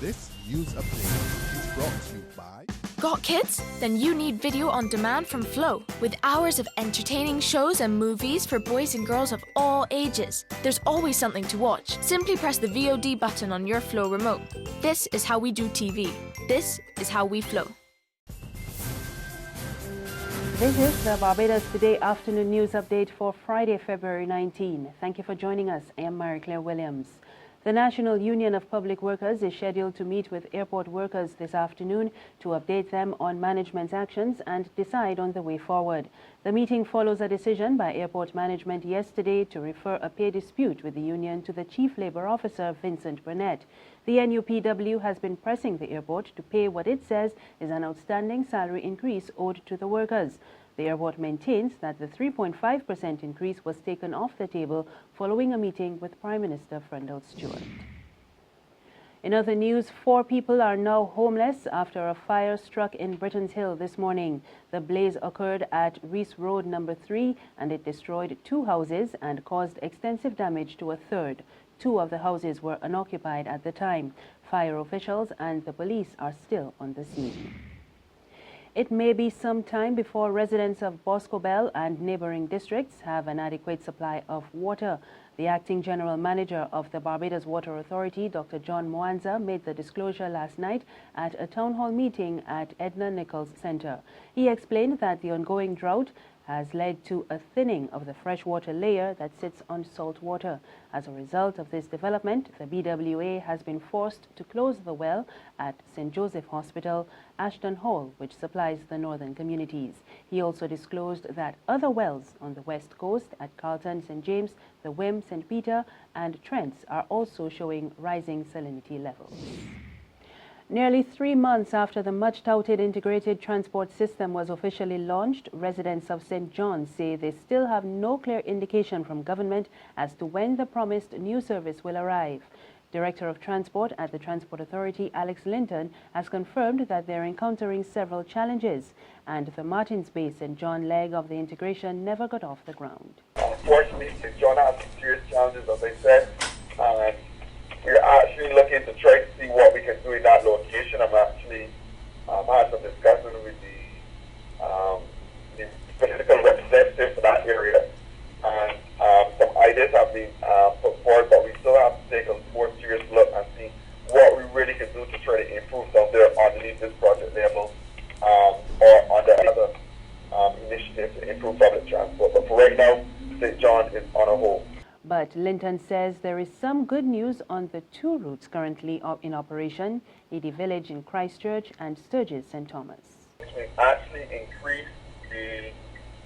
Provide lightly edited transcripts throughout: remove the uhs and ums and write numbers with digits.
This news update is brought to you by... Got kids? Then you need video on demand from Flow, with hours of entertaining shows and movies for boys and girls of all ages. There's always something to watch. Simply press the VOD button on your Flow remote. This is how we do TV. This is how we Flow. This is the Barbados Today afternoon news update for Friday, February 19. Thank you for joining us. I am Mary Claire Williams. The National Union of Public Workers is scheduled to meet with airport workers this afternoon to update them on management's actions and decide on the way forward. The meeting follows a decision by airport management yesterday to refer a pay dispute with the union to the Chief Labour Officer, Vincent Burnett. The NUPW has been pressing the airport to pay what it says is an outstanding salary increase owed to the workers. The airport maintains that the 3.5% increase was taken off the table following a meeting with Prime Minister Frendel Stewart. In other news, 4 people are now homeless after a fire struck in Brittons Hill this morning. The blaze occurred at Reese Road number 3 and it destroyed 2 houses and caused extensive damage to a third. 2 of the houses were unoccupied at the time. Fire officials and the police are still on the scene. It may be some time before residents of Bosco Bell and neighboring districts have an adequate supply of water. The acting general manager of the Barbados Water Authority, Dr. John Mwanza, made the disclosure last night at a town hall meeting at Edna Nichols Center. He explained that the ongoing drought has led to a thinning of the freshwater layer that sits on salt water. As a result of this development, the BWA has been forced to close the well at St. Joseph Hospital, Ashton Hall, which supplies the northern communities. He also disclosed that other wells on the west coast at Carlton, St. James, the Wim, St. Peter and Trents are also showing rising salinity levels. Nearly 3 months after the much-touted integrated transport system was officially launched, residents of St. John's say they still have no clear indication from government as to when the promised new service will arrive. Director of Transport at the Transport Authority, Alex Linton, has confirmed that they're encountering several challenges, and the Martins Bay St. John leg of the integration never got off the ground. Unfortunately, St. John has some serious challenges, as I said. We're actually looking to try to see what we can do in that location. I'm actually had some discussion with the political representative for that area, and some ideas have been put forward, but we still have to take a more serious look and see what we really can do to try to improve down there underneath this project level or under other initiatives to improve public transport. But for right now, St. John is on a hold. But Linton says there is some good news on the 2 routes currently in operation, Edie Village in Christchurch and Sturgis St. Thomas. We've actually increased the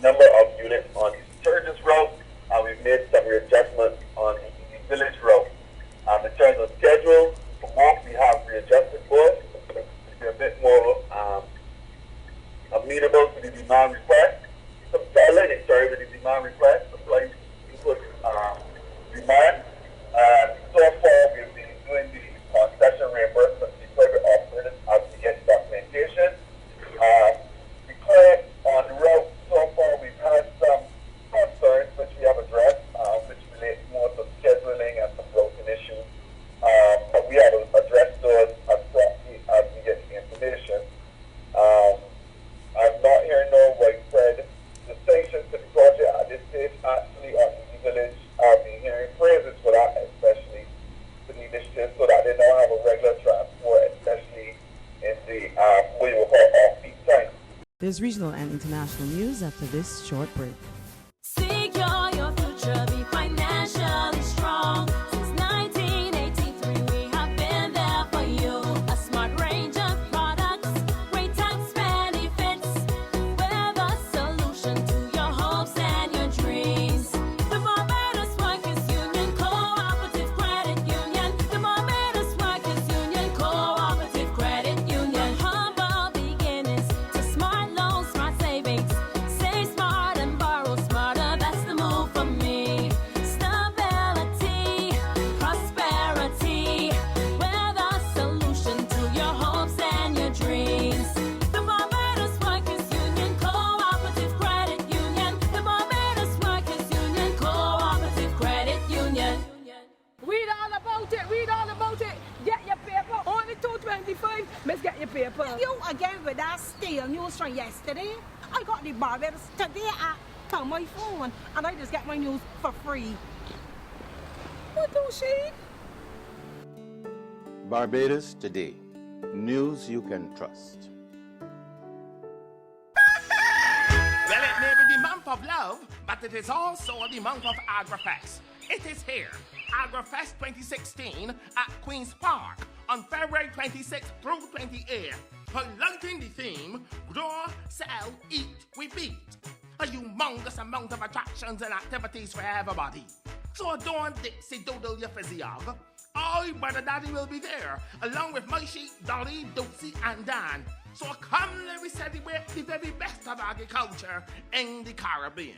number of units on the Sturgis route, and we've made some readjustments on the Edie Village route. In terms of schedule, for both we have readjusted both to be a bit more amenable to the demand request. With the demand request, supply input demand. So far, we've been doing the concession reimbursement to private operators as we get documentation. Because on the route, so far we've had some concerns which we have addressed, which relate more to scheduling and some routing issues. But we have addressed those as promptly as we get the information. I'm not hearing no widespread distinctions to the project at this stage. Actually, on the village, I've been hearing praises for that, especially for the initiative, so that they now have a regular transport, especially in the what you will call off-peak time. There's regional and international news after this short break. Secure your future, be financially strong. Since 1983, we have been there for you. A smart range of products, great tax benefits. We're the solution to your hopes and your dreams. The Barbados Workers Union Cooperative Credit Union. The Barbados Workers Union Cooperative Credit Union. Humble beginnings to smart loans, smart savings. Save smart and borrow fine. Let's get your paper. You again with that stale news from yesterday? I got the Barbados Today app on my phone, and I just get my news for free. What do she? Barbados Today. News you can trust. Well, it may be the month of love, but it is also the month of Agra Fest. It is here, Agra Fest 2016 at Queen's Park on February 26th through 28th, highlighting the theme, Grow, Sell, Eat, We Beat. A humongous amount of attractions and activities for everybody. So don't Dixie doodle your physiog. I, Brother Daddy, will be there, along with my sheep, Dolly, Dootsy, and Dan. So come, let me celebrate the very best of agriculture in the Caribbean.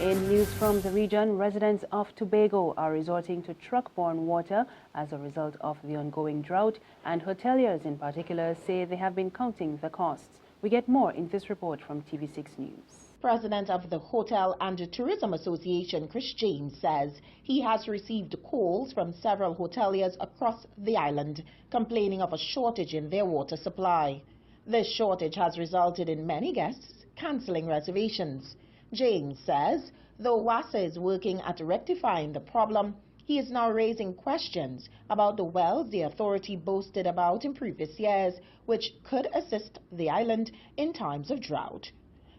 In news from the region, residents of Tobago are resorting to truck-borne water as a result of the ongoing drought, and hoteliers in particular say they have been counting the costs. We get more in this report from TV6 News. President of the Hotel and Tourism Association, Chris James, says he has received calls from several hoteliers across the island complaining of a shortage in their water supply. This shortage has resulted in many guests cancelling reservations. James says, though WASA is working at rectifying the problem, he is now raising questions about the wells the authority boasted about in previous years, which could assist the island in times of drought.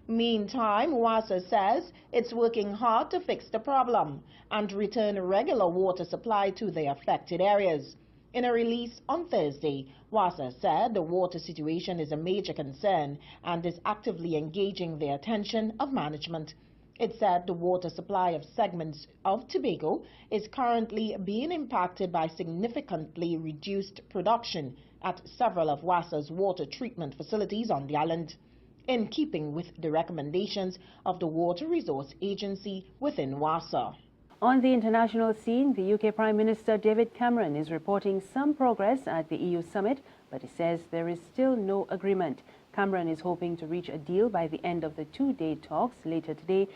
Meantime, WASA says it's working hard to fix the problem and return regular water supply to the affected areas. In a release on Thursday, WASA said the water situation is a major concern and is actively engaging the attention of management. It said the water supply of segments of Tobago is currently being impacted by significantly reduced production at several of WASA's water treatment facilities on the island, in keeping with the recommendations of the Water Resource Agency within WASA. On the international scene, the UK Prime Minister David Cameron is reporting some progress at the EU summit, but he says there is still no agreement. Cameron is hoping to reach a deal by the end of the two-day talks later today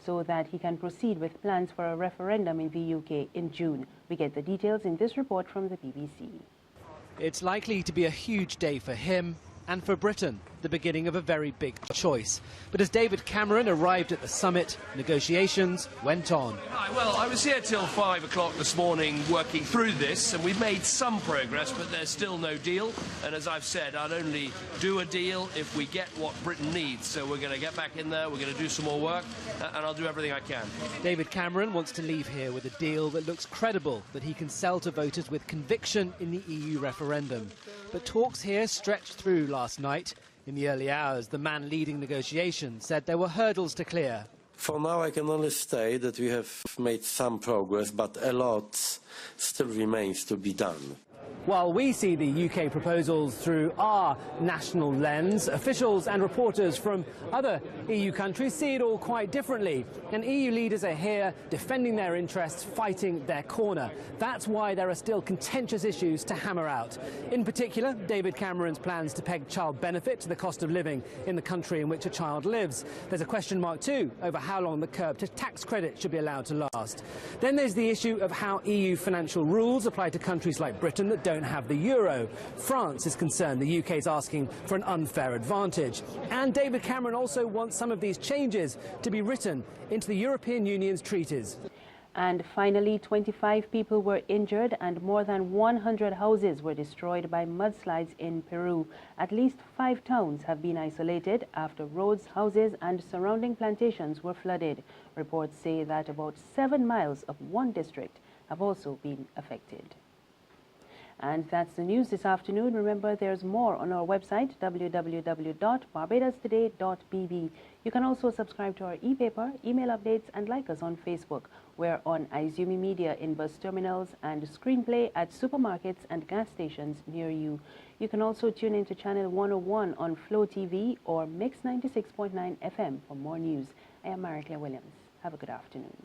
so that he can proceed with plans for a referendum in the UK in June. We get the details in this report from the BBC. It's likely to be a huge day for him and for Britain, the beginning of a very big choice. But as David Cameron arrived at the summit, negotiations went on. Well, I was here till 5 o'clock this morning working through this, and we've made some progress, but there's still no deal. And as I've said, I'd only do a deal if we get what Britain needs. So we're going to get back in there, we're going to do some more work, and I'll do everything I can. David Cameron wants to leave here with a deal that looks credible, that he can sell to voters with conviction in the EU referendum. But talks here stretched through last night. In the early hours, the man leading negotiations said there were hurdles to clear. For now, I can only say that we have made some progress, but a lot still remains to be done. While we see the UK proposals through our national lens, officials and reporters from other EU countries see it all quite differently. And EU leaders are here defending their interests, fighting their corner. That's why there are still contentious issues to hammer out. In particular, David Cameron's plans to peg child benefit to the cost of living in the country in which a child lives. There's a question mark too over how long the curb to tax credit should be allowed to last. Then there's the issue of how EU financial rules apply to countries like Britain that don't have the euro. France is concerned the UK is asking for an unfair advantage. And David Cameron also wants some of these changes to be written into the European Union's treaties. And finally, 25 people were injured and more than 100 houses were destroyed by mudslides in Peru. At least 5 towns have been isolated after roads, houses and surrounding plantations were flooded. Reports say that about 7 miles of one district have also been affected. And that's the news this afternoon. Remember, there's more on our website, www.barbadostoday.bb. You can also subscribe to our e-paper, email updates, and like us on Facebook. We're on Izumi Media in bus terminals and Screenplay at supermarkets and gas stations near you. You can also tune into Channel 101 on Flow TV or Mix 96.9 FM for more news. I am Mary Claire Williams. Have a good afternoon.